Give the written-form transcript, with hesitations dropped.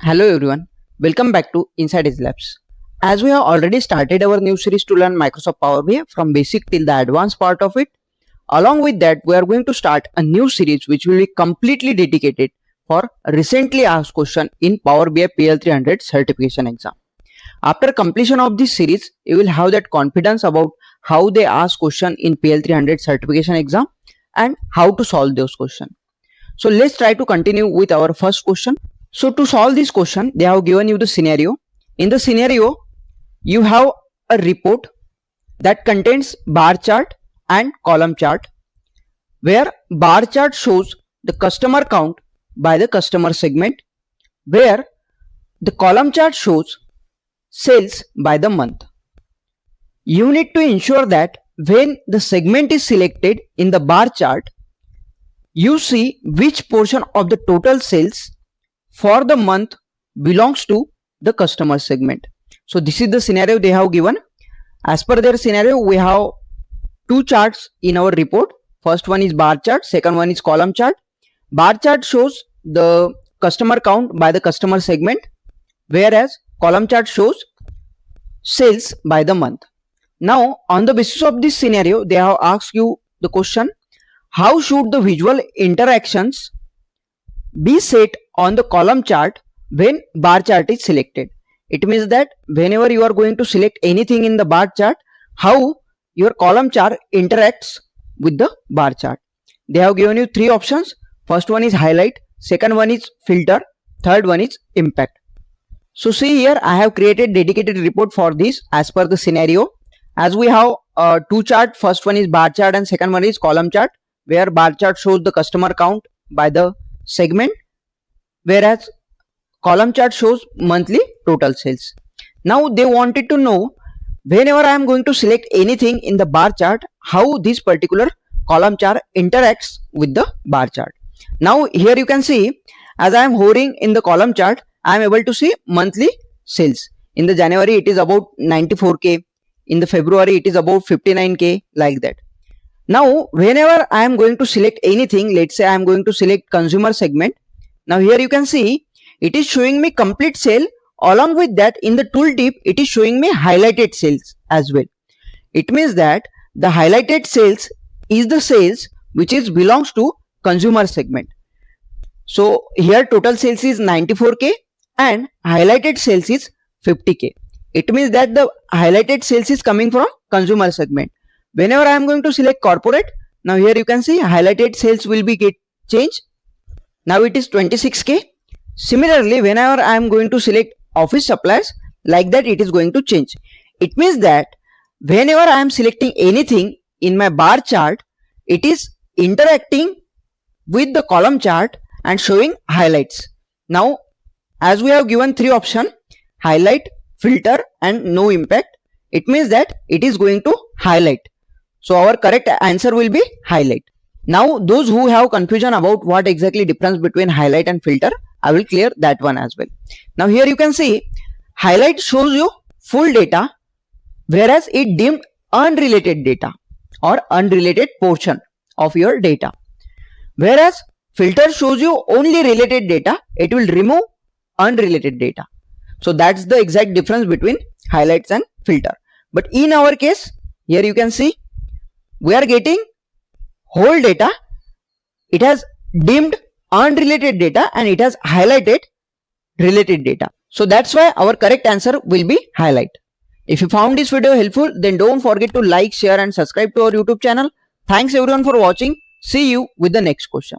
Hello everyone, welcome back to Inside Edge Labs. As we have already started our new series to learn Microsoft Power BI from basic till the advanced part of it, along with that we are going to start a new series which will be completely dedicated for recently asked question in Power BI PL300 certification exam. After completion of this series, you will have that confidence about how they ask question in PL300 certification exam and how to solve those questions. So let's try to continue with our first question. So to solve this question, they have given you the scenario. In the scenario, you have a report that contains bar chart and column chart, where bar chart shows the customer count by the customer segment, where the column chart shows sales by the month. You need to ensure that when the segment is selected in the bar chart, you see which portion of the total sales for the month belongs to the customer segment. So this is the scenario they have given. As per their scenario, we have two charts in our report. First one is bar chart, second one is column chart. Bar chart shows the customer count by the customer segment, whereas column chart shows sales by the month. Now on the basis of this scenario, they have asked you the question, how should the visual interactions be set on the column chart when bar chart is selected? It means that whenever you are going to select anything in the bar chart, how your column chart interacts with the bar chart. They have given you three options. First one is highlight, second one is filter, third one is impact. So see here, I have created dedicated report for this as per the scenario. As we have two charts, first one is bar chart and second one is column chart, where bar chart shows the customer count by the segment, whereas column chart shows monthly total sales. Now they wanted to know, whenever I am going to select anything in the bar chart, how this particular column chart interacts with the bar chart. Now here you can see, as I am hovering in the column chart, I am able to see monthly sales. In the January it is about 94k, in the February it is about 59k, like that. Now whenever I am going to select anything, let's say I am going to select consumer segment. Now here you can see it is showing me complete sale. Along with that, in the tooltip it is showing me highlighted sales as well. It means that the highlighted sales is the sales which is belongs to consumer segment. So here total sales is 94k and highlighted sales is 50k. It means that the highlighted sales is coming from consumer segment. Whenever I am going to select corporate, now here you can see highlighted sales will be get changed. Now it is 26k. Similarly, whenever I am going to select office supplies, like that it is going to change. It means that whenever I am selecting anything in my bar chart, it is interacting with the column chart and showing highlights. Now as we have given three options, highlight, filter and no impact, it means that it is going to highlight. So our correct answer will be highlight. Now those who have confusion about what exactly difference between highlight and filter, I will clear that one as well. Now here you can see highlight shows you full data, whereas it dimmed unrelated data or unrelated portion of your data. Whereas filter shows you only related data, it will remove unrelated data. So that's the exact difference between highlights and filter. But in our case, here you can see we are getting whole data, it has dimmed unrelated data and it has highlighted related data. So that's why our correct answer will be highlight. If you found this video helpful, then don't forget to like, share and subscribe to our YouTube channel. Thanks everyone for watching. See you with the next question.